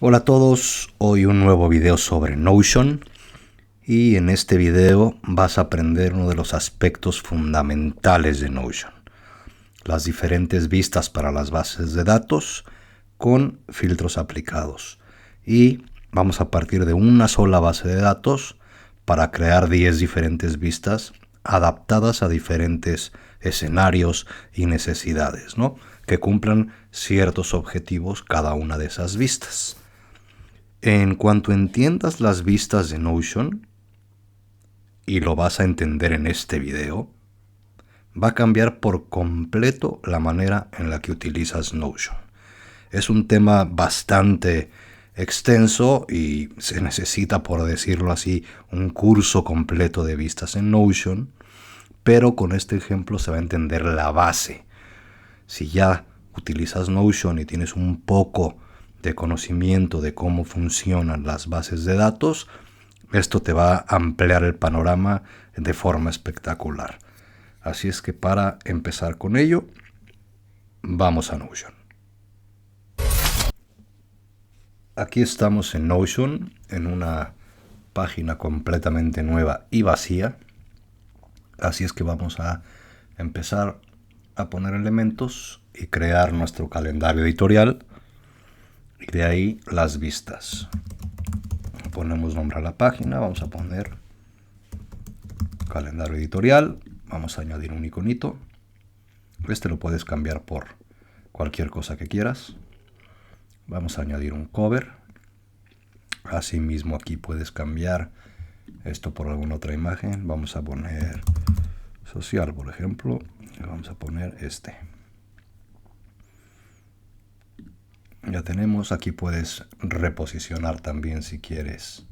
Hola a todos, hoy un nuevo video sobre Notion y en este video vas a aprender uno de los aspectos fundamentales de Notion, las diferentes vistas para las bases de datos con filtros aplicados, y vamos a partir de una sola base de datos para crear 10 diferentes vistas adaptadas a diferentes escenarios y necesidades, ¿no? Que cumplan ciertos objetivos cada una de esas vistas. En cuanto entiendas las vistas de Notion, y lo vas a entender en este video, va a cambiar por completo la manera en la que utilizas Notion. Es un tema bastante extenso y se necesita, por decirlo así, un curso completo de vistas en Notion, pero con este ejemplo se va a entender la base. Si ya utilizas Notion y tienes un poco de conocimiento de cómo funcionan las bases de datos, esto te va a ampliar el panorama de forma espectacular. Así es que para empezar con ello, vamos a Notion. Aquí estamos en Notion, en una página completamente nueva y vacía. Así es que vamos a empezar a poner elementos y crear nuestro calendario editorial. Y de ahí las vistas. Ponemos nombre a la página, vamos a poner calendario editorial, vamos a añadir un iconito. Este lo puedes cambiar por cualquier cosa que quieras. Vamos a añadir un cover. Asimismo aquí puedes cambiar esto por alguna otra imagen. Vamos a poner social, por ejemplo. Y vamos a poner este. Ya tenemos, aquí puedes reposicionar también si quieres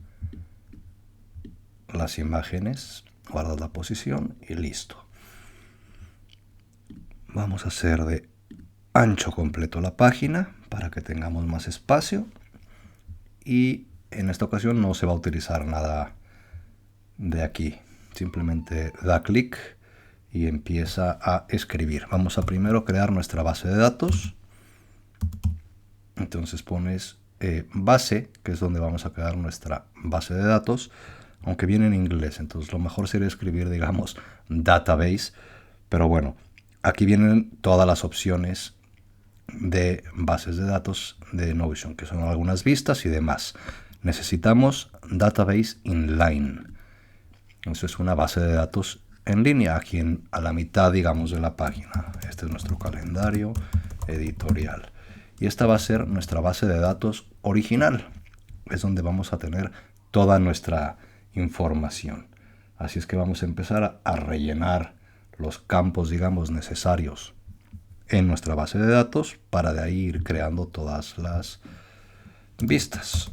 las imágenes, guardas la posición y listo. Vamos a hacer de ancho completo la página para que tengamos más espacio, y en esta ocasión no se va a utilizar nada de aquí, simplemente da clic y empieza a escribir. Vamos a primero crear nuestra base de datos. Entonces pones base, que es donde vamos a crear nuestra base de datos, aunque viene en inglés, entonces lo mejor sería escribir, digamos, database, pero bueno, aquí vienen todas las opciones de bases de datos de Notion, que son algunas vistas y demás. Necesitamos database inline. Eso es una base de datos en línea, aquí a la mitad, digamos, de la página. Este es nuestro calendario editorial. Y esta va a ser nuestra base de datos original. Es donde vamos a tener toda nuestra información. Así es que vamos a empezar a rellenar los campos, digamos, necesarios en nuestra base de datos para de ahí ir creando todas las vistas.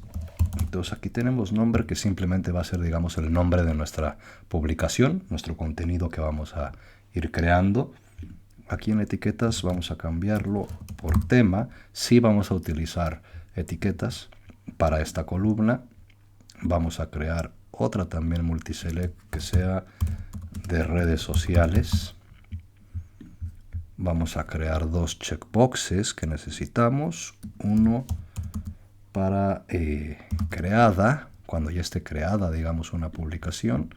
Entonces aquí tenemos nombre, que simplemente va a ser, digamos, el nombre de nuestra publicación, nuestro contenido que vamos a ir creando. Aquí en etiquetas vamos a cambiarlo por tema. Sí vamos a utilizar etiquetas para esta columna. Vamos a crear otra también multiselect que sea de redes sociales. Vamos a crear dos checkboxes que necesitamos. Uno para creada, cuando ya esté creada, digamos, una publicación.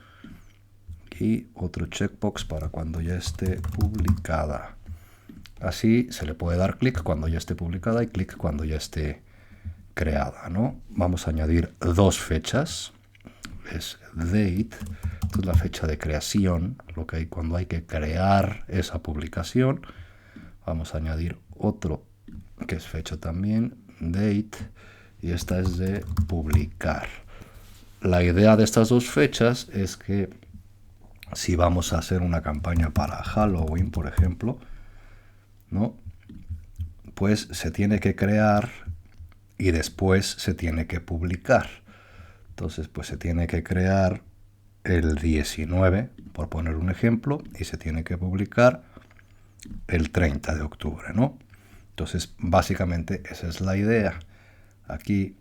Y otro checkbox para cuando ya esté publicada. Así se le puede dar clic cuando ya esté publicada y clic cuando ya esté creada, ¿no? Vamos a añadir dos fechas. Es date, esto es la fecha de creación, lo que hay cuando hay que crear esa publicación. Vamos a añadir otro que es fecha también, date, y esta es de publicar. La idea de estas dos fechas es que si vamos a hacer una campaña para Halloween, por ejemplo, ¿no? Pues se tiene que crear y después se tiene que publicar. Entonces, pues se tiene que crear el 19, por poner un ejemplo, y se tiene que publicar el 30 de octubre, ¿no? Entonces, básicamente esa es la idea. Aquí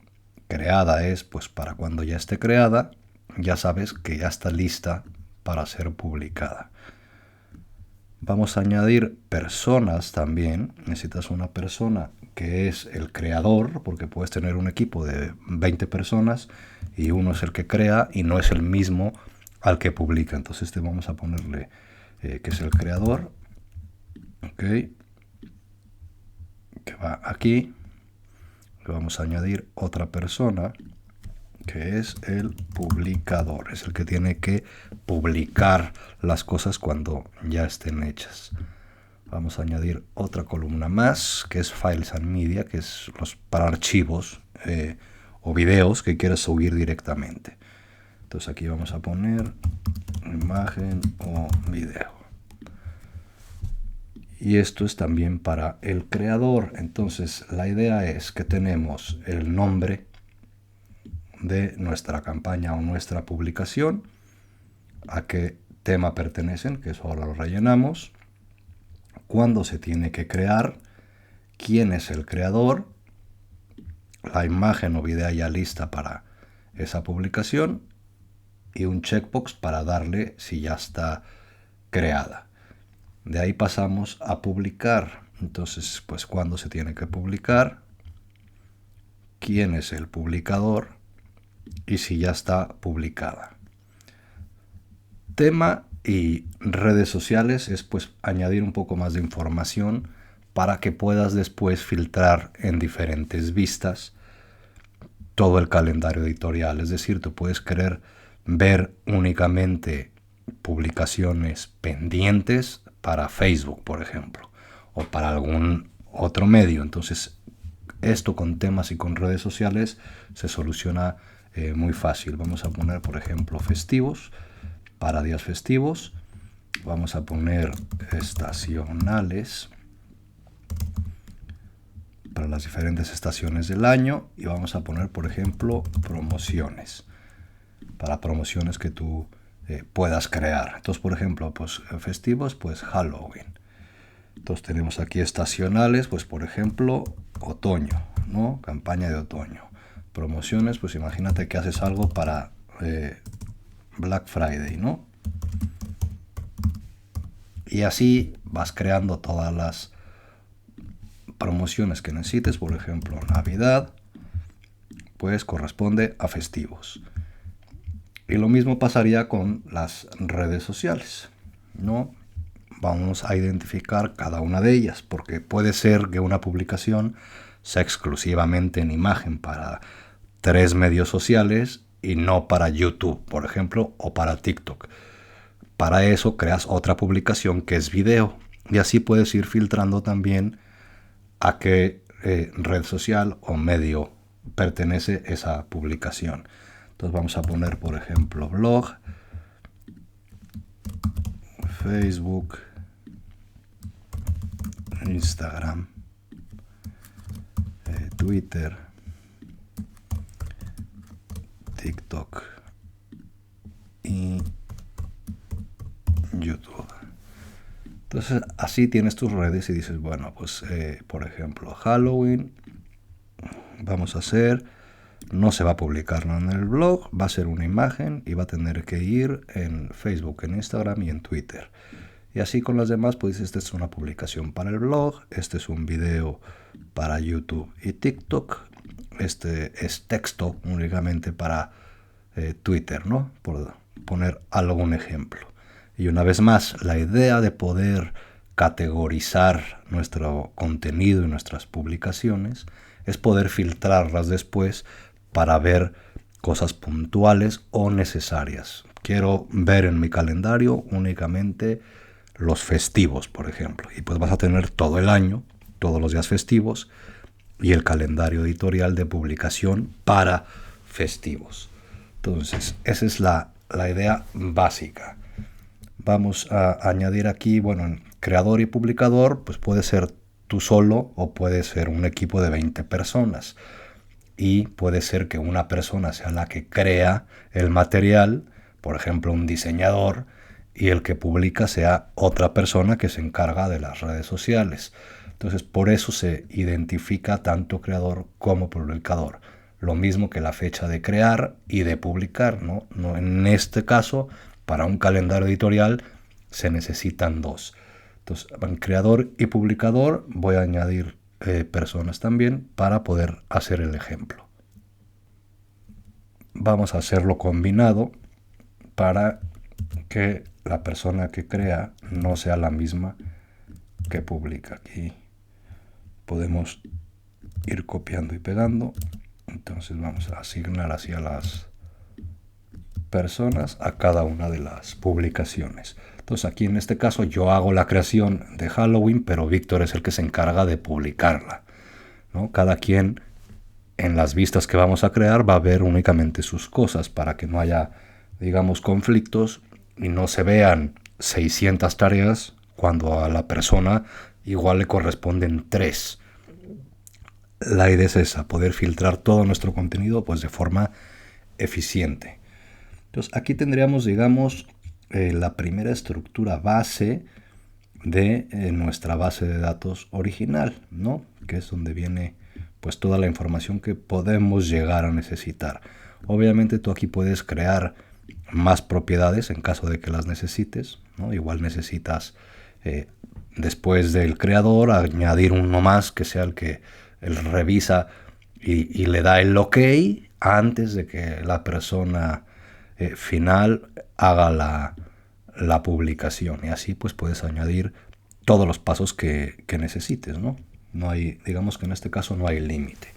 creada es, pues, para cuando ya esté creada, ya sabes que ya está lista para ser publicada. Vamos a añadir personas también. Necesitas una persona que es el creador, porque puedes tener un equipo de 20 personas y uno es el que crea y no es el mismo al que publica. Entonces vamos a ponerle que es el creador. Ok. Que va aquí. Le vamos a añadir otra persona que es el publicador. Es el que tiene que publicar las cosas cuando ya estén hechas. Vamos a añadir otra columna más, que es Files and Media, que es para archivos o videos que quieras subir directamente. Entonces aquí vamos a poner imagen o video. Y esto es también para el creador. Entonces la idea es que tenemos el nombre de nuestra campaña o nuestra publicación, a qué tema pertenecen, que eso ahora lo rellenamos, cuándo se tiene que crear, quién es el creador, la imagen o video ya lista para esa publicación y un checkbox para darle si ya está creada. De ahí pasamos a publicar. Entonces, pues cuándo se tiene que publicar, quién es el publicador y si ya está publicada. Tema y redes sociales es pues añadir un poco más de información para que puedas después filtrar en diferentes vistas todo el calendario editorial. Es decir, tú puedes querer ver únicamente publicaciones pendientes para Facebook, por ejemplo, o para algún otro medio. Entonces, esto con temas y con redes sociales se soluciona muy fácil. Vamos a poner, por ejemplo, festivos, para días festivos. Vamos a poner estacionales para las diferentes estaciones del año y vamos a poner, por ejemplo, promociones, para promociones que tú puedas crear. Entonces, por ejemplo, pues festivos, pues Halloween. Entonces tenemos aquí estacionales, pues por ejemplo, otoño, ¿no? Campaña de otoño. Promociones, pues imagínate que haces algo para Black Friday, ¿no? Y así vas creando todas las promociones que necesites. Por ejemplo, Navidad, pues corresponde a festivos. Y lo mismo pasaría con las redes sociales, ¿no? Vamos a identificar cada una de ellas, porque puede ser que una publicación sea exclusivamente en imagen para 3 medios sociales y no para YouTube, por ejemplo, o para TikTok. Para eso creas otra publicación que es video y así puedes ir filtrando también a qué red social o medio pertenece esa publicación. Entonces vamos a poner, por ejemplo, blog, Facebook, Instagram, Twitter, TikTok y YouTube. Entonces así tienes tus redes y dices, bueno, pues por ejemplo, Halloween, vamos a hacer, no se va a publicar en el blog, va a ser una imagen y va a tener que ir en Facebook, en Instagram y en Twitter. Y así con las demás, pues esta es una publicación para el blog, este es un video para YouTube y TikTok, este es texto únicamente para Twitter, ¿no? Por poner algún ejemplo. Y una vez más, la idea de poder categorizar nuestro contenido y nuestras publicaciones es poder filtrarlas después para ver cosas puntuales o necesarias. Quiero ver en mi calendario únicamente los festivos, por ejemplo, y pues vas a tener todo el año, todos los días festivos y el calendario editorial de publicación para festivos. Entonces, esa es la idea básica. Vamos a añadir aquí, bueno, creador y publicador, pues puede ser tú solo o puede ser un equipo de 20 personas. Y puede ser que una persona sea la que crea el material, por ejemplo, un diseñador, y el que publica sea otra persona que se encarga de las redes sociales. Entonces, por eso se identifica tanto creador como publicador. Lo mismo que la fecha de crear y de publicar, ¿no? En este caso, para un calendario editorial se necesitan dos. Entonces, en creador y publicador voy a añadir personas también para poder hacer el ejemplo. Vamos a hacerlo combinado para que la persona que crea no sea la misma que publica. Aquí podemos ir copiando y pegando. Entonces vamos a asignar hacia las personas a cada una de las publicaciones. Entonces aquí en este caso yo hago la creación de Halloween, pero Víctor es el que se encarga de publicarla, ¿no? Cada quien en las vistas que vamos a crear va a ver únicamente sus cosas para que no haya, digamos, conflictos y no se vean 600 tareas cuando a la persona igual le corresponden 3. La idea es esa, poder filtrar todo nuestro contenido pues de forma eficiente. Entonces aquí tendríamos, digamos, la primera estructura base de nuestra base de datos original, ¿no? Que es donde viene pues toda la información que podemos llegar a necesitar. Obviamente tú aquí puedes crear más propiedades en caso de que las necesites, ¿no? Igual necesitas después del creador añadir uno más que sea el que él revisa y le da el OK antes de que la persona final haga la publicación, y así pues puedes añadir todos los pasos que necesites, ¿no? No hay, digamos que en este caso no hay límite.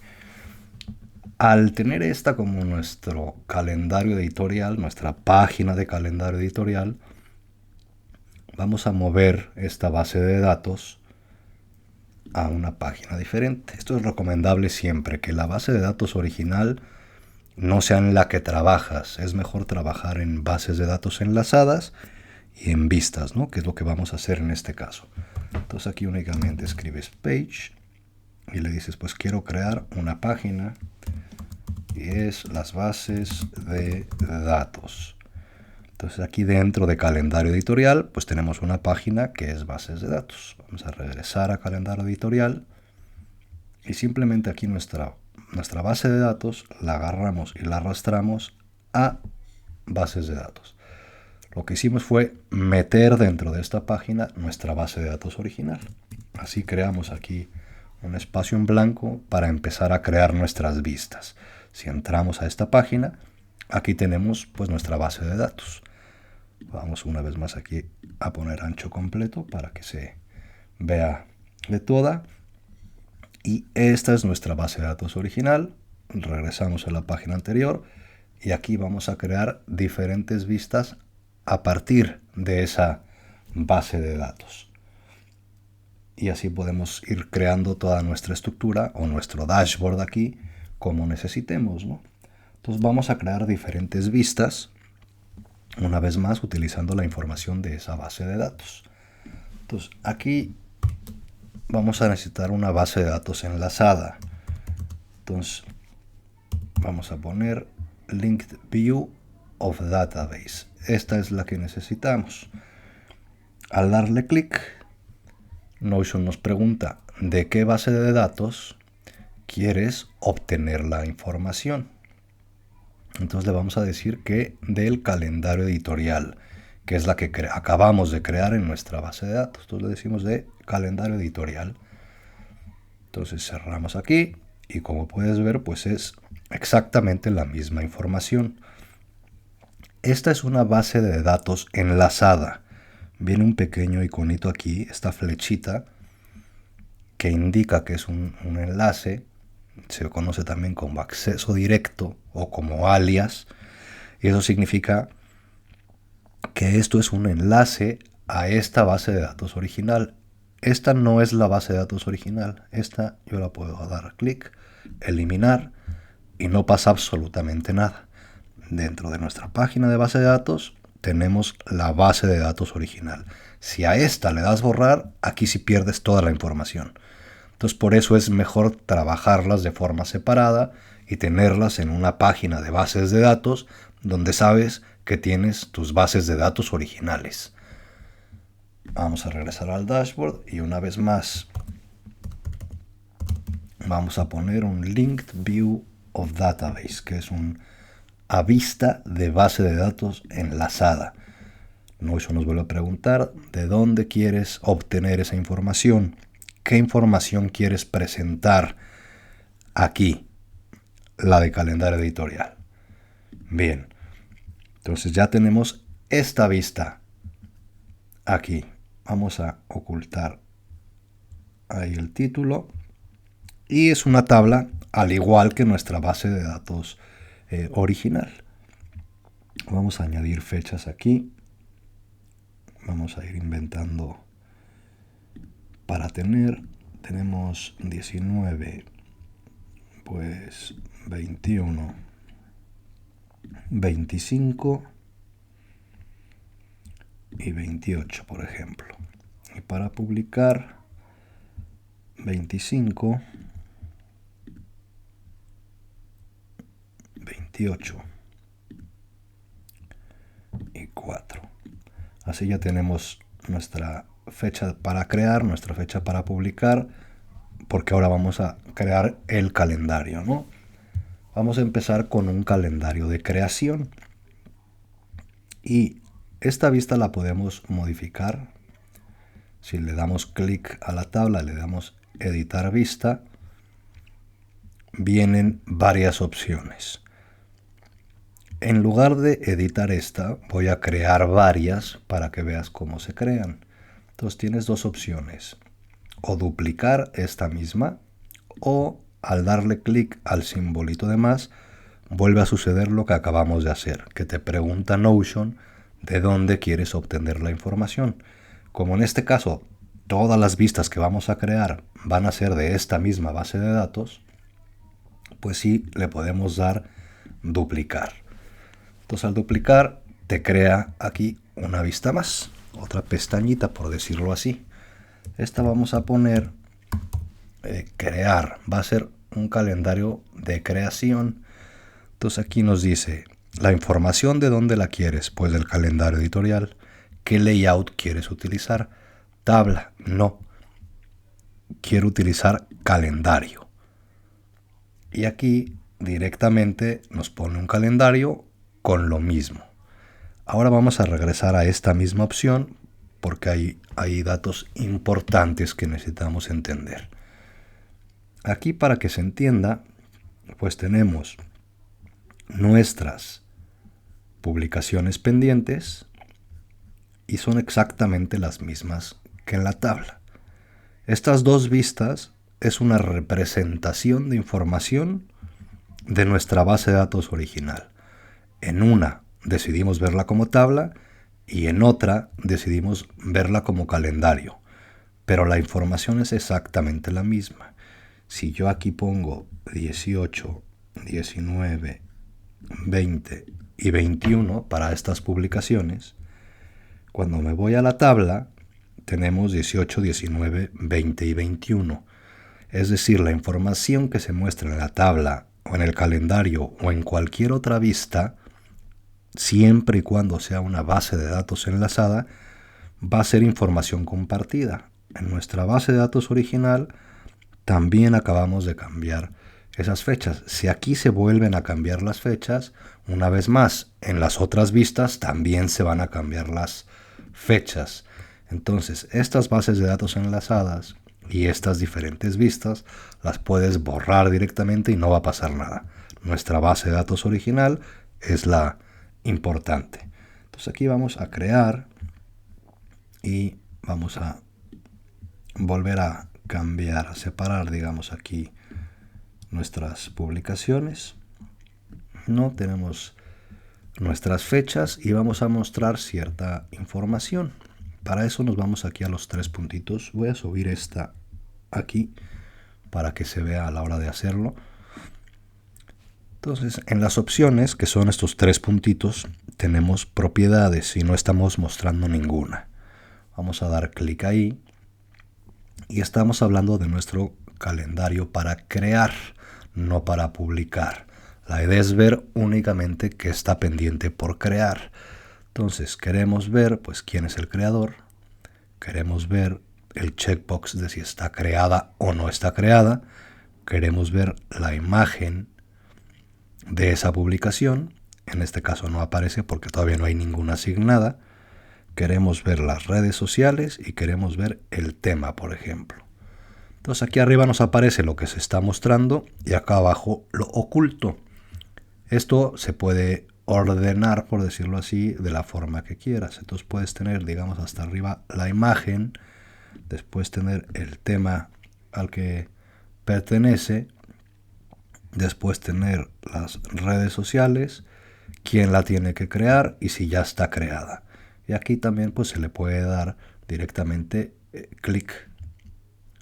Al tener esta como nuestro calendario editorial, nuestra página de calendario editorial, vamos a mover esta base de datos a una página diferente. Esto es recomendable siempre, que la base de datos original no sea en la que trabajas. Es mejor trabajar en bases de datos enlazadas y en vistas, ¿no? Que es lo que vamos a hacer en este caso. Entonces aquí únicamente escribes page y le dices, pues quiero crear una página y es las bases de datos. Entonces aquí dentro de calendario editorial pues tenemos una página que es bases de datos. Vamos a regresar a calendario editorial y simplemente aquí nuestra base de datos la agarramos y la arrastramos a bases de datos. Lo que hicimos fue meter dentro de esta página nuestra base de datos original. Así creamos aquí un espacio en blanco para empezar a crear nuestras vistas. Si entramos a esta página, aquí tenemos pues nuestra base de datos. Vamos una vez más aquí a poner ancho completo para que se vea de toda. Y esta es nuestra base de datos original. Regresamos a la página anterior y aquí vamos a crear diferentes vistas a partir de esa base de datos. Y así podemos ir creando toda nuestra estructura o nuestro dashboard aquí como necesitemos, ¿no? Entonces vamos a crear diferentes vistas, una vez más utilizando la información de esa base de datos. Entonces aquí vamos a necesitar una base de datos enlazada. Entonces vamos a poner linked view of database. Esta es la que necesitamos. Al darle clic, Notion nos pregunta de qué base de datos quieres obtener la información. Entonces le vamos a decir que del calendario editorial, que es la que acabamos de crear en nuestra base de datos. Entonces le decimos de calendario editorial. Entonces cerramos aquí y como puedes ver pues es exactamente la misma información. Esta es una base de datos enlazada. Viene un pequeño iconito aquí, esta flechita, que indica que es un enlace. Se conoce también como acceso directo o como alias. Y eso significa que esto es un enlace a esta base de datos original. Esta no es la base de datos original. Esta yo la puedo dar clic, eliminar y no pasa absolutamente nada. Dentro de nuestra página de base de datos tenemos la base de datos original. Si a esta le das borrar, aquí sí pierdes toda la información. Entonces por eso es mejor trabajarlas de forma separada y tenerlas en una página de bases de datos donde sabes que tienes tus bases de datos originales. Vamos a regresar al dashboard y una vez más vamos a poner un linked view of database, que es a vista de base de datos enlazada. Notion nos vuelve a preguntar de dónde quieres obtener esa información, qué información quieres presentar aquí, la de calendario editorial. Bien, entonces ya tenemos esta vista aquí. Vamos a ocultar ahí el título. Y es una tabla al igual que nuestra base de datos original. Vamos a añadir fechas aquí. Vamos a ir inventando para tenemos 19, pues 21, 25 y 28, por ejemplo. Y para publicar 25, 28 y 4. Así ya tenemos nuestra fecha para crear, nuestra fecha para publicar, porque ahora vamos a crear el calendario, ¿no? Vamos a empezar con un calendario de creación. Y esta vista la podemos modificar. Si le damos clic a la tabla, le damos editar vista, vienen varias opciones. En lugar de editar esta, voy a crear varias para que veas cómo se crean. Entonces tienes dos opciones. O duplicar esta misma, o al darle clic al simbolito de más, vuelve a suceder lo que acabamos de hacer, que te pregunta Notion de dónde quieres obtener la información. Como en este caso, todas las vistas que vamos a crear van a ser de esta misma base de datos, pues sí, le podemos dar duplicar. Entonces al duplicar te crea aquí una vista más, otra pestañita por decirlo así. Esta vamos a poner crear, va a ser un calendario de creación. Entonces aquí nos dice la información de dónde la quieres, pues del calendario editorial. ¿Qué layout quieres utilizar? Tabla, no. Quiero utilizar calendario. Y aquí directamente nos pone un calendario con lo mismo. Ahora vamos a regresar a esta misma opción porque hay datos importantes que necesitamos entender. Aquí, para que se entienda, pues tenemos nuestras publicaciones pendientes y son exactamente las mismas que en la tabla. Estas dos vistas es una representación de información de nuestra base de datos original. En una decidimos verla como tabla y en otra decidimos verla como calendario, pero la información es exactamente la misma. Si yo aquí pongo 18, 19, 20 y 21 para estas publicaciones, cuando me voy a la tabla tenemos 18, 19, 20 y 21. Es decir, la información que se muestra en la tabla o en el calendario o en cualquier otra vista, siempre y cuando sea una base de datos enlazada, va a ser información compartida. En nuestra base de datos original también acabamos de cambiar esas fechas. Si aquí se vuelven a cambiar las fechas, una vez más, en las otras vistas también se van a cambiar las fechas. Entonces, estas bases de datos enlazadas y estas diferentes vistas las puedes borrar directamente y no va a pasar nada. Nuestra base de datos original es la importante. Entonces aquí vamos a crear y vamos a volver a cambiar, a separar, digamos, aquí nuestras publicaciones. No tenemos nuestras fechas y vamos a mostrar cierta información. Para eso nos vamos aquí a los tres puntitos. Voy a subir esta aquí para que se vea a la hora de hacerlo. Entonces, en las opciones, que son estos tres puntitos, tenemos propiedades y no estamos mostrando ninguna. Vamos a dar clic ahí y estamos hablando de nuestro calendario para crear, no para publicar. La idea es ver únicamente qué está pendiente por crear. Entonces queremos ver pues quién es el creador, queremos ver el checkbox de si está creada o no está creada, queremos ver la imagen de esa publicación, en este caso no aparece porque todavía no hay ninguna asignada, queremos ver las redes sociales y queremos ver el tema, por ejemplo. Entonces aquí arriba nos aparece lo que se está mostrando y acá abajo lo oculto. Esto se puede ordenar, por decirlo así, de la forma que quieras. Entonces puedes tener, digamos, hasta arriba la imagen, después tener el tema al que pertenece, después tener las redes sociales, quién la tiene que crear y si ya está creada. Y aquí también pues se le puede dar directamente clic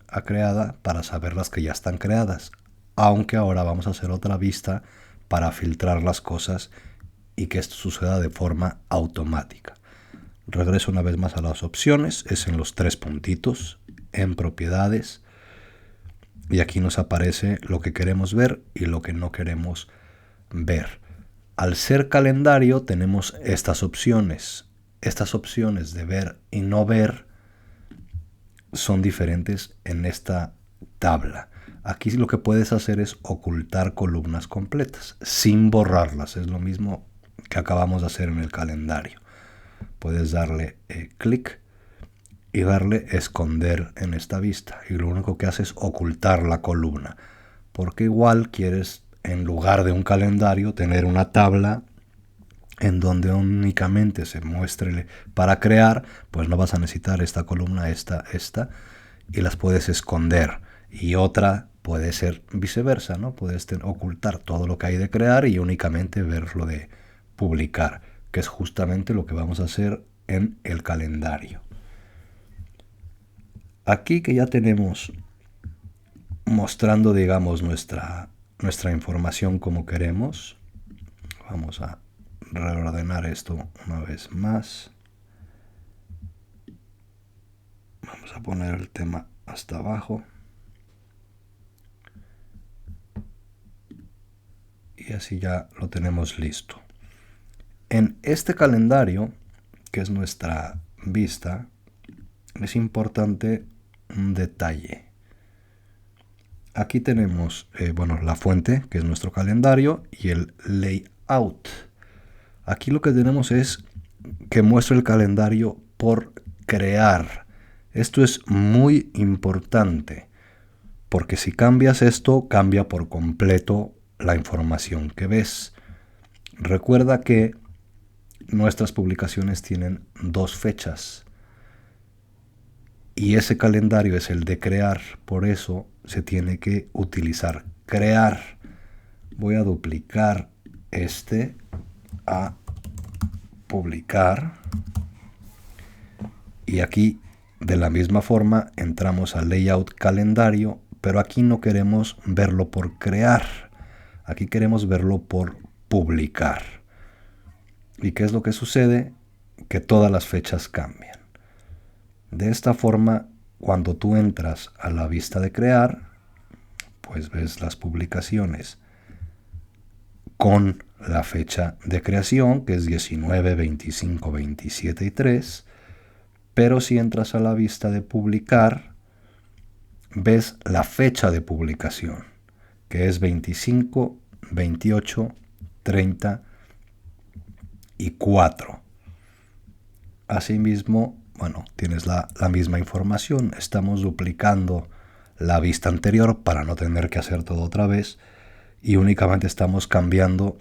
a creada para saber las que ya están creadas. Aunque ahora vamos a hacer otra vista para filtrar las cosas y que esto suceda de forma automática. Regreso una vez más a las opciones, es en los 3 puntitos, en propiedades, y aquí nos aparece lo que queremos ver y lo que no queremos ver. Al ser calendario tenemos estas opciones. Estas opciones de ver y no ver son diferentes en esta tabla. Aquí lo que puedes hacer es ocultar columnas completas sin borrarlas. Es lo mismo que acabamos de hacer en el calendario. Puedes darle clic y darle esconder en esta vista. Y lo único que hace es ocultar la columna. Porque igual quieres, en lugar de un calendario, tener una tabla en donde únicamente se muestre para crear, pues no vas a necesitar esta columna, esta, y las puedes esconder. Y otra puede ser viceversa, ¿no? Puedes ocultar todo lo que hay de crear y únicamente ver lo de publicar, que es justamente lo que vamos a hacer en el calendario. Aquí que ya tenemos mostrando, digamos, nuestra información como queremos, vamos a reordenar esto una vez más. Vamos a poner el tema hasta abajo. Y así ya lo tenemos listo. En este calendario, que es nuestra vista, es importante un detalle. Aquí tenemos la fuente, que es nuestro calendario, y el layout. Aquí lo que tenemos es que muestra el calendario por crear. Esto es muy importante, porque si cambias esto, cambia por completo la información que ves. Recuerda que nuestras publicaciones tienen 2 fechas y ese calendario es el de crear, por eso se tiene que utilizar crear. Voy a duplicar este a publicar y aquí de la misma forma entramos al layout calendario, pero aquí no queremos verlo por crear, aquí queremos verlo por publicar. ¿Y qué es lo que sucede? Que todas las fechas cambian. De esta forma, cuando tú entras a la vista de crear, pues ves las publicaciones con la fecha de creación, que es 19, 25, 27 y 3. Pero si entras a la vista de publicar, ves la fecha de publicación, que es 25, 28, 30 y 4. Asimismo, tienes la misma información. Estamos duplicando la vista anterior para no tener que hacer todo otra vez y únicamente estamos cambiando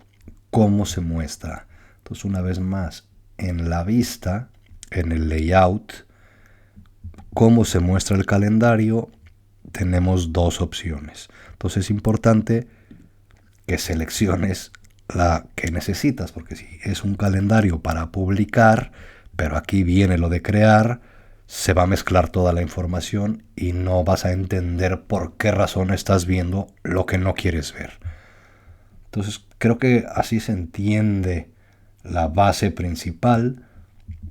cómo se muestra. Entonces, una vez más, en la vista, en el layout, cómo se muestra el calendario, tenemos 2 opciones. Entonces es importante que selecciones la que necesitas, porque si es un calendario para publicar, pero aquí viene lo de crear, se va a mezclar toda la información y no vas a entender por qué razón estás viendo lo que no quieres ver. Entonces creo que así se entiende la base principal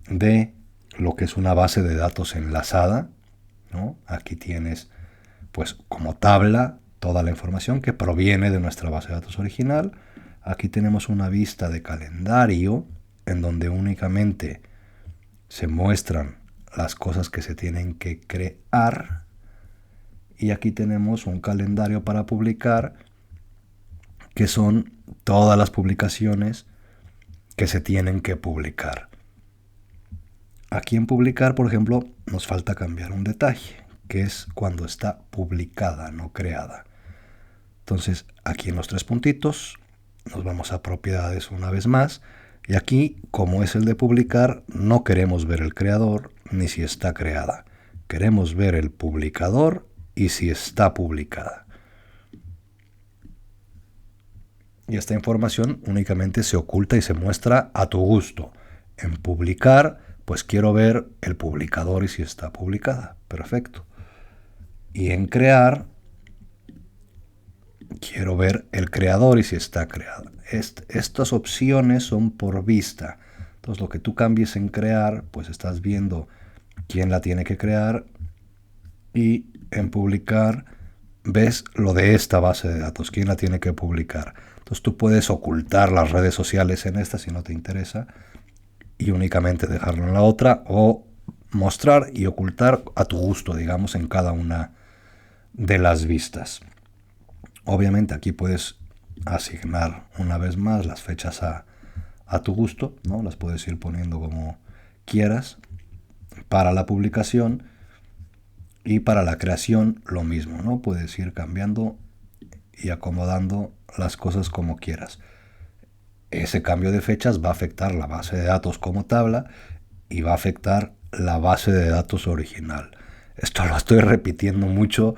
de lo que es una base de datos enlazada, ¿no? Aquí tienes pues como tabla toda la información que proviene de nuestra base de datos original. Aquí tenemos una vista de calendario en donde únicamente se muestran las cosas que se tienen que crear. Y aquí tenemos un calendario para publicar, que son todas las publicaciones que se tienen que publicar. Aquí en publicar, por ejemplo, nos falta cambiar un detalle, que es cuando está publicada, no creada. Entonces, aquí en los tres puntitos, nos vamos a propiedades una vez más. Y aquí, como es el de publicar, no queremos ver el creador ni si está creada. Queremos ver el publicador y si está publicada. Y esta información únicamente se oculta y se muestra a tu gusto. En publicar, pues quiero ver el publicador y si está publicada. Perfecto. Y en crear, quiero ver el creador y si está creada. Estas opciones son por vista. Entonces lo que tú cambies en crear, pues estás viendo quién la tiene que crear, y en publicar ves lo de esta base de datos, quién la tiene que publicar. Entonces tú puedes ocultar las redes sociales en esta si no te interesa y únicamente dejarlo en la otra, o mostrar y ocultar a tu gusto, digamos, en cada una de las vistas. Obviamente aquí puedes asignar una vez más las fechas a tu gusto, ¿no? Las puedes ir poniendo como quieras. Para la publicación y para la creación lo mismo, ¿no? Puedes ir cambiando y acomodando las cosas como quieras. Ese cambio de fechas va a afectar la base de datos como tabla y va a afectar la base de datos original. Esto lo estoy repitiendo mucho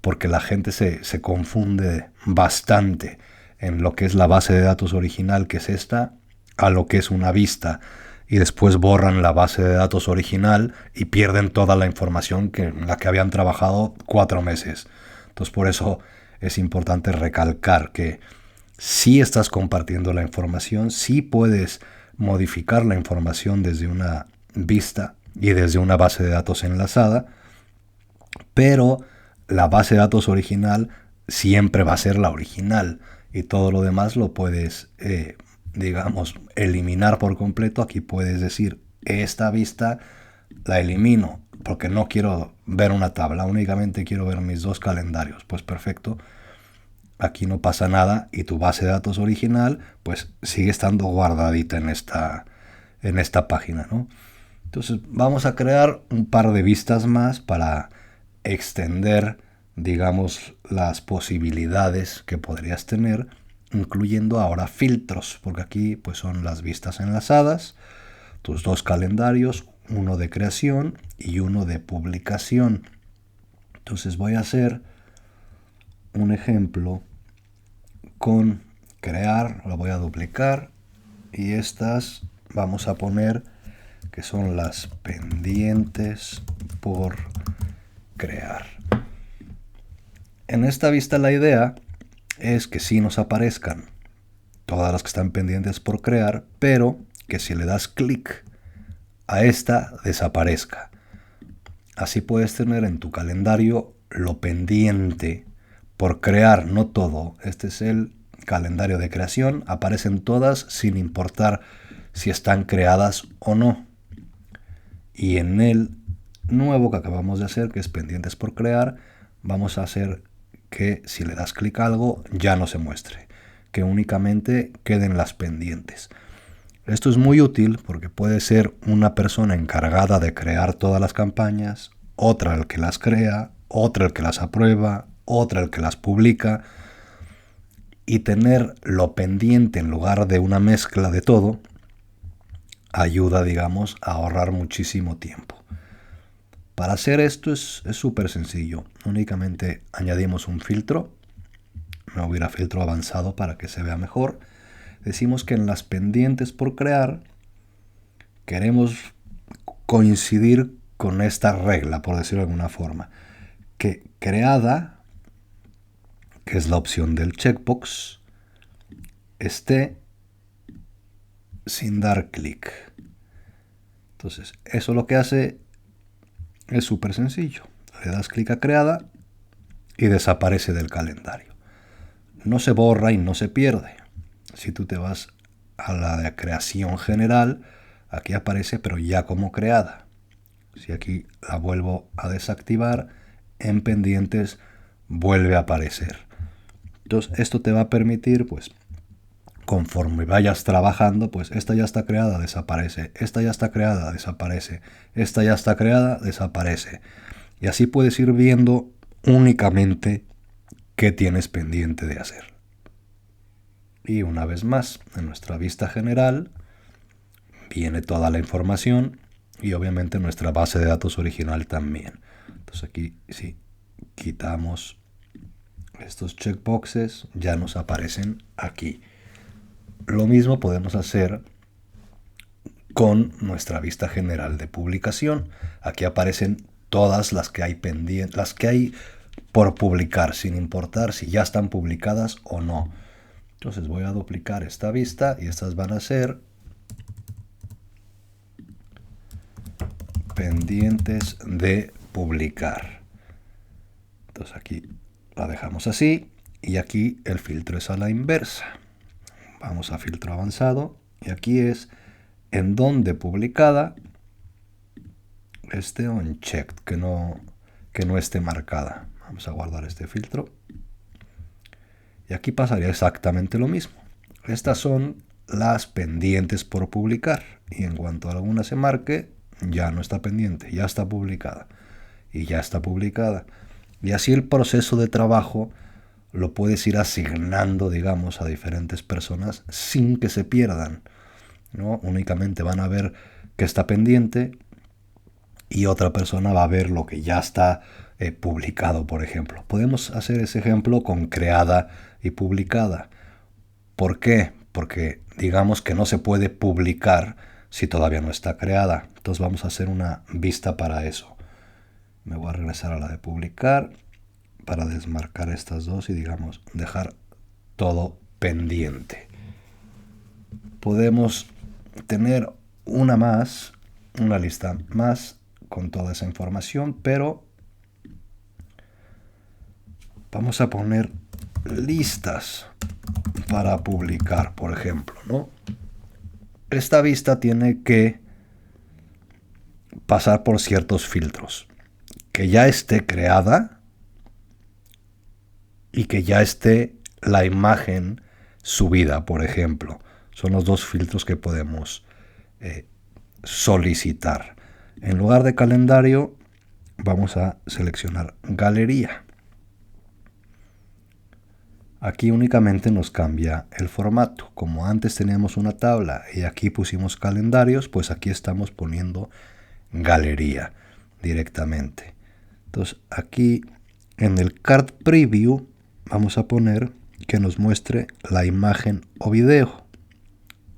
porque la gente se confunde bastante en lo que es la base de datos original, que es esta, a lo que es una vista, y después borran la base de datos original y pierden toda la información en la que habían trabajado 4 meses. Entonces por eso es importante recalcar que si estás compartiendo la información, sí puedes modificar la información desde una vista y desde una base de datos enlazada, pero la base de datos original siempre va a ser la original y todo lo demás lo puedes, digamos, eliminar por completo. Aquí puedes decir, esta vista la elimino porque no quiero ver una tabla, únicamente quiero ver mis 2 calendarios. Pues perfecto, aquí no pasa nada y tu base de datos original pues sigue estando guardadita en esta página, ¿no? Entonces vamos a crear un par de vistas más para extender, digamos, las posibilidades que podrías tener, incluyendo ahora filtros, porque aquí pues son las vistas enlazadas, tus 2 calendarios, uno de creación y uno de publicación. Entonces voy a hacer un ejemplo con crear, lo voy a duplicar y estas vamos a poner que son las pendientes por crear. En esta vista la idea es que sí nos aparezcan todas las que están pendientes por crear, pero que si le das clic a esta desaparezca. Así puedes tener en tu calendario lo pendiente por crear, no todo. Este es el calendario de creación, aparecen todas sin importar si están creadas o no. Y en el nuevo que acabamos de hacer, que es pendientes por crear, vamos a hacer que si le das clic a algo ya no se muestre, que únicamente queden las pendientes. Esto es muy útil porque puede ser una persona encargada de crear todas las campañas, otra el que las crea, otra el que las aprueba, otra el que las publica, y tener lo pendiente en lugar de una mezcla de todo ayuda, digamos, a ahorrar muchísimo tiempo. Para hacer esto es súper sencillo. Únicamente añadimos un filtro. Me voy a ir a filtro avanzado para que se vea mejor. Decimos que en las pendientes por crear queremos coincidir con esta regla, por decirlo de alguna forma, que creada, que es la opción del checkbox, esté sin dar clic. Entonces, eso lo que hace es súper sencillo. Le das clic a creada y desaparece del calendario. No se borra y no se pierde. Si tú te vas a la de creación general, aquí aparece, pero ya como creada. Si aquí la vuelvo a desactivar, en pendientes vuelve a aparecer. Entonces, esto te va a permitir, pues, conforme vayas trabajando, pues esta ya está creada, desaparece, esta ya está creada, desaparece, esta ya está creada, desaparece. Y así puedes ir viendo únicamente qué tienes pendiente de hacer. Y una vez más, en nuestra vista general viene toda la información y obviamente nuestra base de datos original también. Entonces aquí si quitamos estos checkboxes, ya nos aparecen aquí. Lo mismo podemos hacer con nuestra vista general de publicación. Aquí aparecen todas las que hay pendientes, las que hay por publicar, sin importar si ya están publicadas o no. Entonces voy a duplicar esta vista y estas van a ser pendientes de publicar. Entonces aquí la dejamos así y aquí el filtro es a la inversa. Vamos a filtro avanzado y aquí es en donde publicada esté unchecked, que no esté marcada. Vamos a guardar este filtro. Y aquí pasaría exactamente lo mismo. Estas son las pendientes por publicar. Y en cuanto alguna se marque, ya no está pendiente, ya está publicada. Y ya está publicada. Y así el proceso de trabajo lo puedes ir asignando, digamos, a diferentes personas sin que se pierdan, ¿no? Únicamente van a ver que está pendiente y otra persona va a ver lo que ya está publicado, por ejemplo. Podemos hacer ese ejemplo con creada y publicada. ¿Por qué? Porque digamos que no se puede publicar si todavía no está creada. Entonces vamos a hacer una vista para eso. Me voy a regresar a la de publicar para desmarcar estas dos y digamos dejar todo pendiente. Podemos tener una lista más con toda esa información, pero vamos a poner listas para publicar, por ejemplo, ¿no? Esta vista tiene que pasar por ciertos filtros. Que ya esté creada y que ya esté la imagen subida, por ejemplo. Son los dos filtros que podemos solicitar. En lugar de calendario, vamos a seleccionar galería. Aquí únicamente nos cambia el formato. Como antes teníamos una tabla y aquí pusimos calendarios, pues aquí estamos poniendo galería directamente. Entonces aquí en el Card Preview vamos a poner que nos muestre la imagen o video.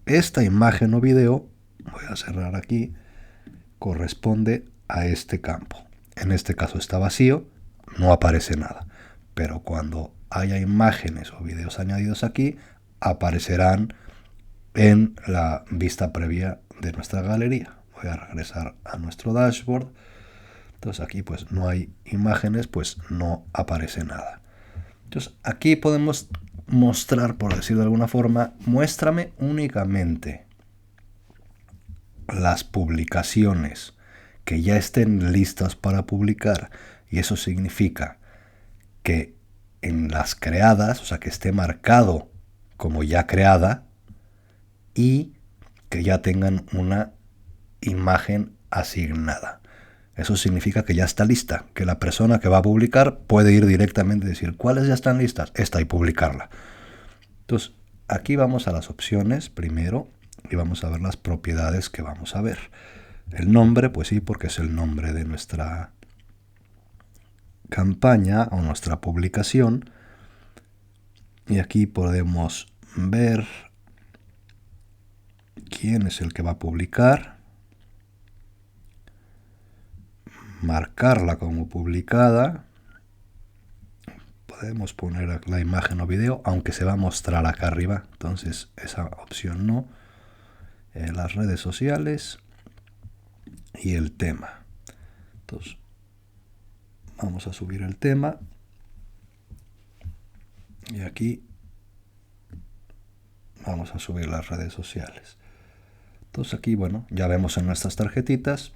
Esta imagen o video, voy a cerrar aquí, corresponde a este campo. En este caso está vacío, no aparece nada. Pero cuando haya imágenes o videos añadidos aquí, aparecerán en la vista previa de nuestra galería. Voy a regresar a nuestro dashboard. Entonces aquí pues no hay imágenes, pues no aparece nada. Entonces aquí podemos mostrar, por decir de alguna forma, muéstrame únicamente las publicaciones que ya estén listas para publicar. Y eso significa que en las creadas, o sea que esté marcado como ya creada y que ya tengan una imagen asignada. Eso significa que ya está lista, que la persona que va a publicar puede ir directamente y decir cuáles ya están listas, esta, y publicarla. Entonces aquí vamos a las opciones primero y vamos a ver las propiedades que vamos a ver. El nombre, pues sí, porque es el nombre de nuestra campaña o nuestra publicación. Y aquí podemos ver quién es el que va a publicar, marcarla como publicada. Podemos poner la imagen o video, aunque se va a mostrar acá arriba, entonces esa opción no. Las redes sociales y el tema. Entonces vamos a subir el tema y aquí vamos a subir las redes sociales. Entonces aquí, bueno, ya vemos en nuestras tarjetitas,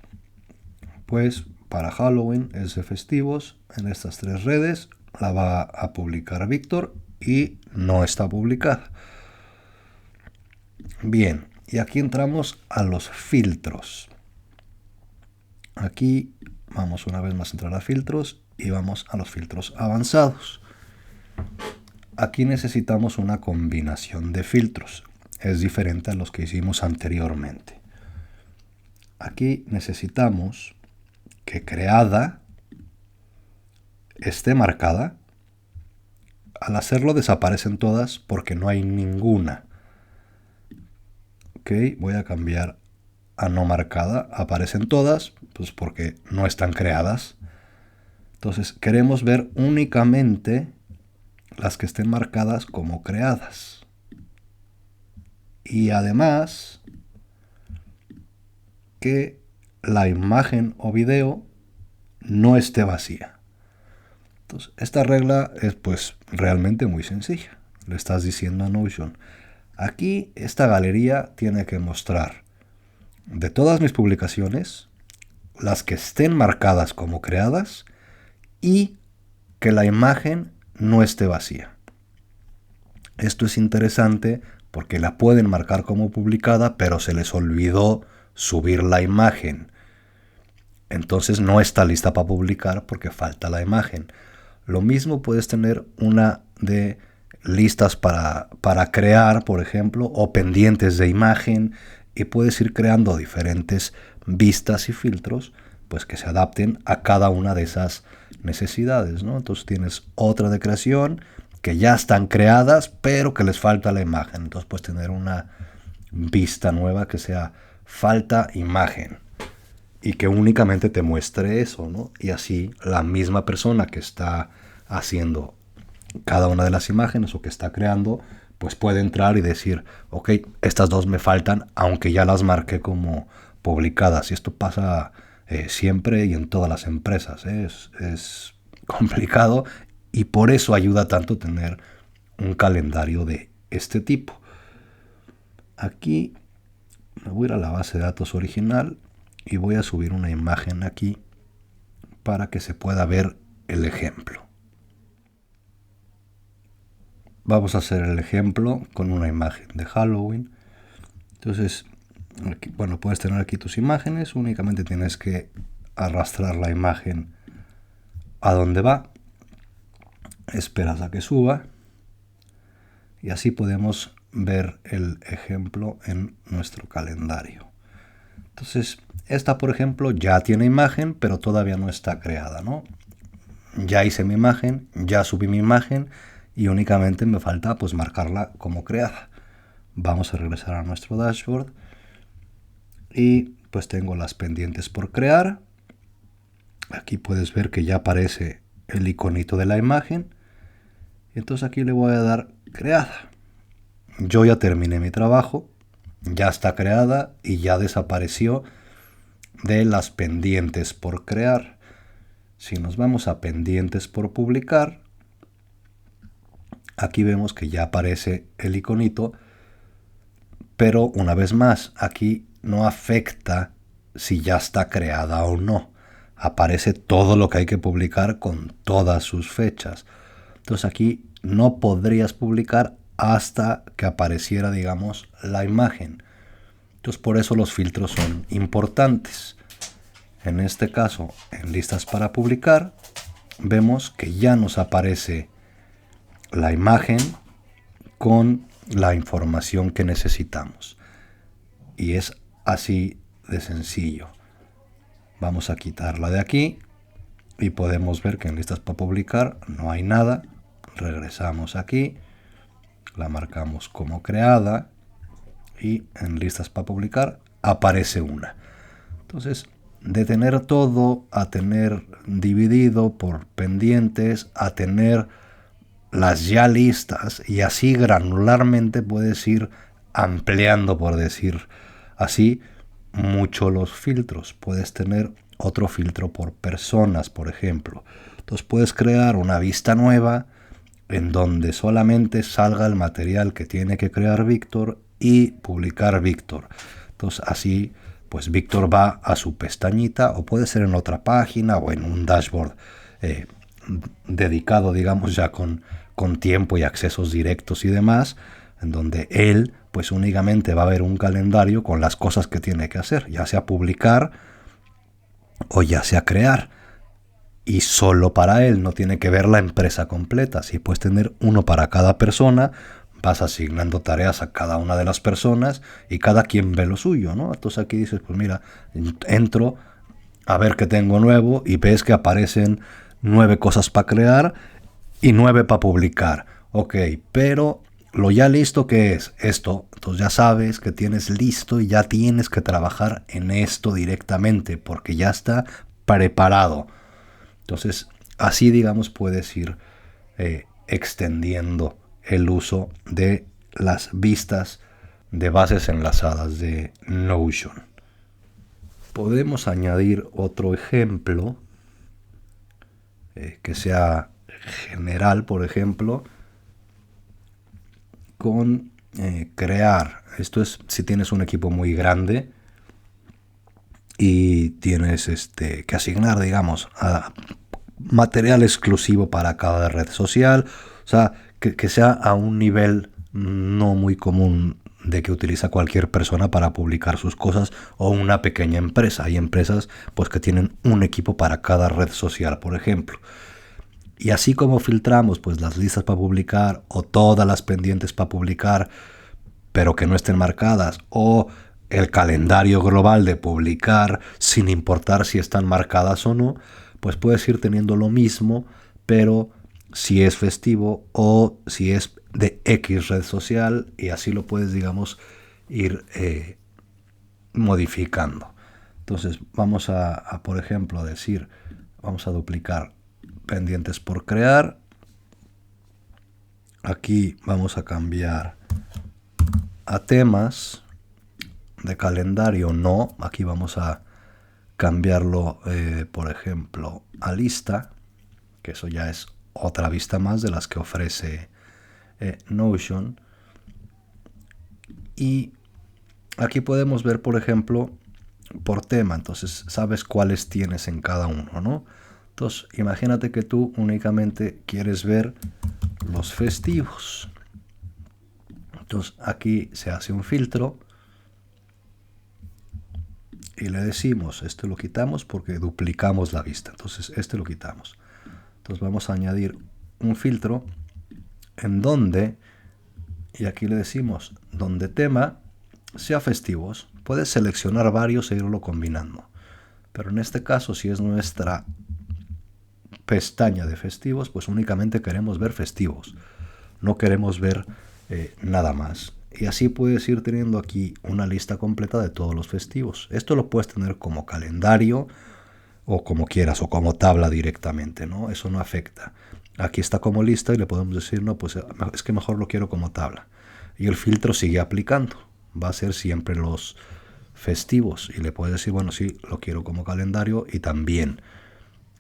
pues para Halloween es de festivos, en estas tres redes la va a publicar Víctor y no está publicada. Bien, y aquí entramos a los filtros. Aquí vamos una vez más a entrar a filtros y vamos a los filtros avanzados. Aquí necesitamos una combinación de filtros. Es diferente a los que hicimos anteriormente. Aquí necesitamos que creada esté marcada. Al hacerlo desaparecen todas porque no hay ninguna. Ok, voy a cambiar a no marcada. Aparecen todas, pues porque no están creadas. Entonces queremos ver únicamente las que estén marcadas como creadas. Y además que la imagen o video no esté vacía. Entonces, esta regla es pues realmente muy sencilla. Le estás diciendo a Notion, aquí esta galería tiene que mostrar de todas mis publicaciones las que estén marcadas como creadas y que la imagen no esté vacía. Esto es interesante porque la pueden marcar como publicada, pero se les olvidó subir la imagen. Entonces no está lista para publicar porque falta la imagen. Lo mismo puedes tener una de listas para crear, por ejemplo, o pendientes de imagen, y puedes ir creando diferentes vistas y filtros pues que se adapten a cada una de esas necesidades, ¿no? Entonces tienes otra de creación que ya están creadas, pero que les falta la imagen. Entonces puedes tener una vista nueva que sea falta imagen y que únicamente te muestre eso, ¿no? Y así la misma persona que está haciendo cada una de las imágenes o que está creando, pues puede entrar y decir, ok, estas dos me faltan, aunque ya las marqué como publicadas. Y esto pasa siempre y en todas las empresas. Es complicado y por eso ayuda tanto tener un calendario de este tipo. Aquí me voy a ir a la base de datos original y voy a subir una imagen aquí para que se pueda ver el ejemplo. Vamos a hacer el ejemplo con una imagen de Halloween. Entonces, aquí, bueno, puedes tener aquí tus imágenes, únicamente tienes que arrastrar la imagen a donde va, esperas a que suba y así podemos ver el ejemplo en nuestro calendario. Entonces, esta por ejemplo ya tiene imagen, pero todavía no está creada, ¿no? Ya hice mi imagen, ya subí mi imagen y únicamente me falta pues marcarla como creada. Vamos a regresar a nuestro dashboard y pues tengo las pendientes por crear. Aquí puedes ver que ya aparece el iconito de la imagen. Y entonces aquí le voy a dar creada. Yo ya terminé mi trabajo, ya está creada y ya desapareció de las pendientes por crear. Si nos vamos a pendientes por publicar, aquí vemos que ya aparece el iconito, pero una vez más, aquí no afecta si ya está creada o no. Aparece todo lo que hay que publicar con todas sus fechas. Entonces aquí no podrías publicar hasta que apareciera, digamos, la imagen. Entonces por eso los filtros son importantes. En este caso, en listas para publicar, vemos que ya nos aparece la imagen con la información que necesitamos. Y es así de sencillo. Vamos a quitarla de aquí y podemos ver que en listas para publicar no hay nada. Regresamos aquí, la marcamos como creada y en listas para publicar aparece una. Entonces, de tener todo a tener dividido por pendientes, a tener las ya listas, y así granularmente puedes ir ampliando, por decir así, mucho los filtros. Puedes tener otro filtro por personas, por ejemplo. Entonces puedes crear una vista nueva en donde solamente salga el material que tiene que crear Víctor y publicar Víctor. Entonces así pues Víctor va a su pestañita, o puede ser en otra página o en un dashboard dedicado, digamos, ya con tiempo y accesos directos y demás, en donde él pues únicamente va a haber un calendario con las cosas que tiene que hacer, ya sea publicar o ya sea crear. Y solo para él, no tiene que ver la empresa completa. Si puedes tener uno para cada persona, vas asignando tareas a cada una de las personas y cada quien ve lo suyo, ¿no? Entonces aquí dices, pues mira, entro a ver qué tengo nuevo y ves que aparecen 9 cosas para crear y 9 para publicar. Ok, pero lo ya listo que es esto, entonces ya sabes que tienes listo y ya tienes que trabajar en esto directamente porque ya está preparado. Entonces, así digamos puedes ir extendiendo el uso de las vistas de bases enlazadas de Notion. Podemos añadir otro ejemplo que sea general, por ejemplo, con crear. Esto es si tienes un equipo muy grande y tienes que asignar, digamos, a material exclusivo para cada red social, o sea, que sea a un nivel no muy común de que utiliza cualquier persona para publicar sus cosas o una pequeña empresa. Hay empresas pues que tienen un equipo para cada red social, por ejemplo. Y así como filtramos pues las listas para publicar o todas las pendientes para publicar, pero que no estén marcadas, o el calendario global de publicar sin importar si están marcadas o no, pues puedes ir teniendo lo mismo, pero si es festivo o si es de X red social, y así lo puedes, digamos, ir modificando. Entonces vamos a, por ejemplo, decir, vamos a duplicar pendientes por crear. Aquí vamos a cambiar a temas, de calendario no, aquí vamos a cambiarlo por ejemplo a lista, que eso ya es otra vista más de las que ofrece Notion. Y aquí podemos ver por ejemplo por tema, entonces sabes cuáles tienes en cada uno, ¿no? Entonces imagínate que tú únicamente quieres ver los festivos. Entonces aquí se hace un filtro y le decimos, este lo quitamos porque duplicamos la vista, entonces este lo quitamos. Entonces vamos a añadir un filtro en donde, y aquí le decimos, donde tema sea festivos. Puedes seleccionar varios e irlo combinando, pero en este caso, si es nuestra pestaña de festivos, pues únicamente queremos ver festivos, no queremos ver nada más. Y así puedes ir teniendo aquí una lista completa de todos los festivos. Esto lo puedes tener como calendario o como quieras, o como tabla directamente, ¿no? Eso no afecta. Aquí está como lista y le podemos decir, no, pues es que mejor lo quiero como tabla. Y el filtro sigue aplicando. Va a ser siempre los festivos. Y le puedes decir, bueno, sí, lo quiero como calendario y también.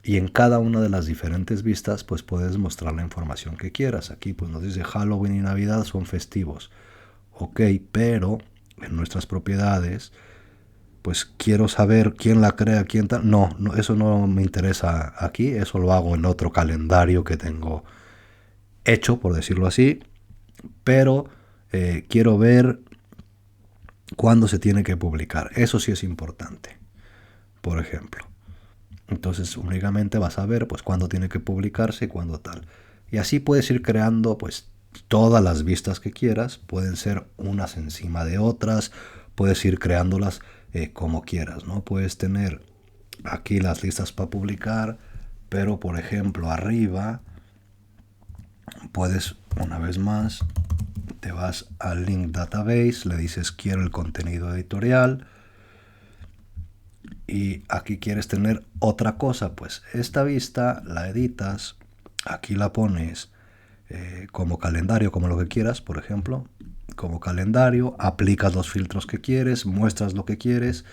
Y en cada una de las diferentes vistas, pues puedes mostrar la información que quieras. Aquí pues nos dice Halloween y Navidad son festivos. Ok, pero en nuestras propiedades, pues quiero saber quién la crea, quién tal. No, eso no me interesa aquí. Eso lo hago en otro calendario que tengo hecho, por decirlo así. Pero quiero ver cuándo se tiene que publicar. Eso sí es importante, por ejemplo. Entonces únicamente vas a ver pues cuándo tiene que publicarse y cuándo tal. Y así puedes ir creando pues todas las vistas que quieras. Pueden ser unas encima de otras. Puedes ir creándolas como quieras, ¿no? Puedes tener aquí las listas para publicar, pero por ejemplo arriba puedes, una vez más, te vas al link database, le dices quiero el contenido editorial. Y aquí quieres tener otra cosa, pues esta vista la editas, aquí la pones como calendario, como lo que quieras, por ejemplo, como calendario, aplicas los filtros que quieres, muestras lo que quieres,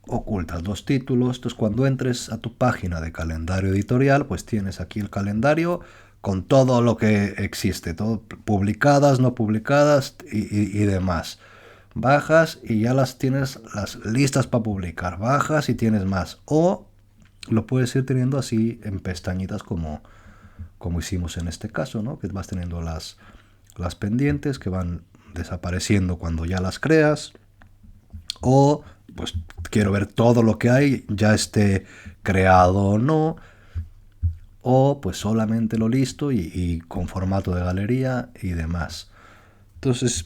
ocultas los títulos. Entonces cuando entres a tu página de calendario editorial, pues tienes aquí el calendario con todo lo que existe, todo publicadas, no publicadas y demás. Bajas y ya las tienes las listas para publicar. Bajas y tienes más. O lo puedes ir teniendo así en pestañitas como hicimos en este caso, ¿no? Que vas teniendo las pendientes que van desapareciendo cuando ya las creas, o pues quiero ver todo lo que hay, ya esté creado o no, o pues solamente lo listo y con formato de galería y demás. Entonces,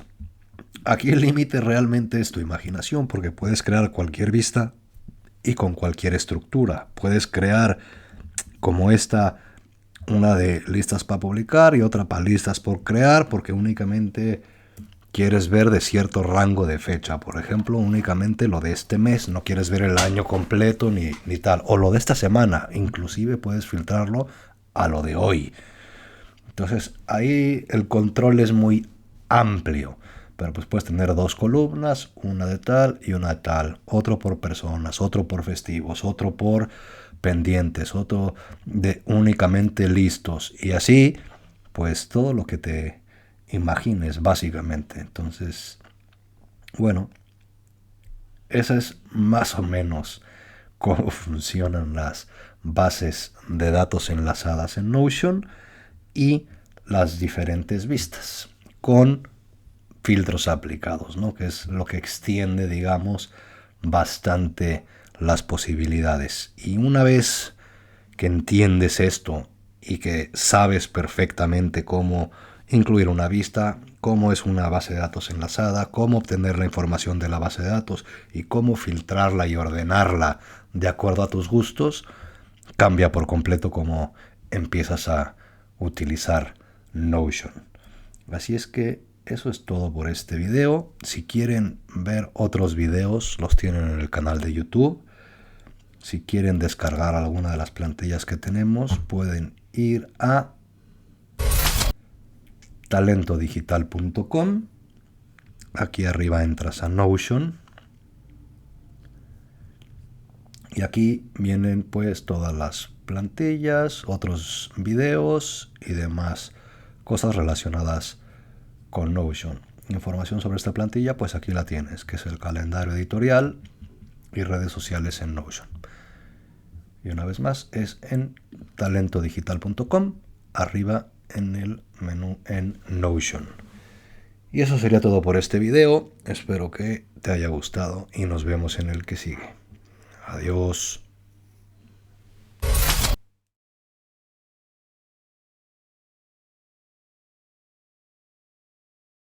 aquí el límite realmente es tu imaginación, porque puedes crear cualquier vista y con cualquier estructura. Puedes crear como esta, una de listas para publicar y otra para listas por crear, porque únicamente quieres ver de cierto rango de fecha. Por ejemplo, únicamente lo de este mes, no quieres ver el año completo ni tal. O lo de esta semana, inclusive puedes filtrarlo a lo de hoy. Entonces ahí el control es muy amplio. Pero pues puedes tener dos columnas, una de tal y una de tal. Otro por personas, otro por festivos, otro por pendientes, otro de únicamente listos. Y así, pues todo lo que te imagines, básicamente. Entonces, bueno, esa es más o menos cómo funcionan las bases de datos enlazadas en Notion y las diferentes vistas con filtros aplicados, ¿no? Que es lo que extiende, digamos, bastante las posibilidades. Y una vez que entiendes esto y que sabes perfectamente cómo incluir una vista, cómo es una base de datos enlazada, cómo obtener la información de la base de datos y cómo filtrarla y ordenarla de acuerdo a tus gustos, cambia por completo cómo empiezas a utilizar Notion. Así es que eso es todo por este video. Si quieren ver otros videos, los tienen en el canal de YouTube. Si quieren descargar alguna de las plantillas que tenemos, pueden ir a talentodigital.com. Aquí arriba entras a Notion. Y aquí vienen pues todas las plantillas, otros videos y demás cosas relacionadas con Notion. Información sobre esta plantilla, pues aquí la tienes, que es el calendario editorial y redes sociales en Notion. Y una vez más es en talentodigital.com, arriba en el menú en Notion. Y eso sería todo por este video. Espero que te haya gustado y nos vemos en el que sigue. Adiós.